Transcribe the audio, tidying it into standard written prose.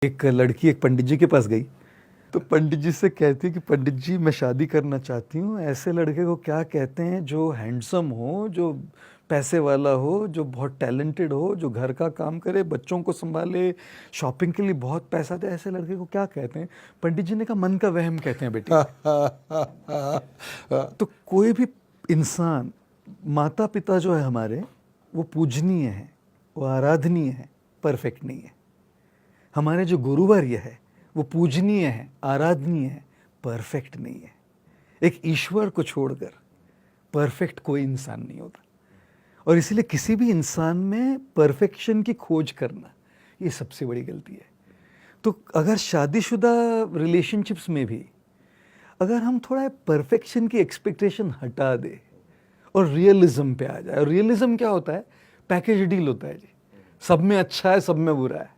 एक लड़की एक पंडित जी के पास गई, तो पंडित जी से कहती है कि पंडित जी मैं शादी करना चाहती हूँ, ऐसे लड़के को क्या कहते हैं जो हैंडसम हो, जो पैसे वाला हो, जो बहुत टैलेंटेड हो, जो घर का काम करे, बच्चों को संभाले, शॉपिंग के लिए बहुत पैसा दे, ऐसे लड़के को क्या कहते हैं? पंडित जी ने कहा मन का वहम कहते हैं बेटी। तो कोई भी इंसान, माता पिता जो है हमारे, वो पूजनीय है, वो आराधनीय है, परफेक्ट नहीं है। हमारे जो गुरुवर्य है वो पूजनीय है, आराधनीय है, परफेक्ट नहीं है। एक ईश्वर को छोड़कर परफेक्ट कोई इंसान नहीं होता, और इसीलिए किसी भी इंसान में परफेक्शन की खोज करना ये सबसे बड़ी गलती है। तो अगर शादीशुदा रिलेशनशिप्स में भी अगर हम थोड़ा परफेक्शन की एक्सपेक्टेशन हटा दे और रियलिज्म पे आ जाए, और रियलिज्म क्या होता है? पैकेज डील होता है जी, सब में अच्छा है, सब में बुरा है।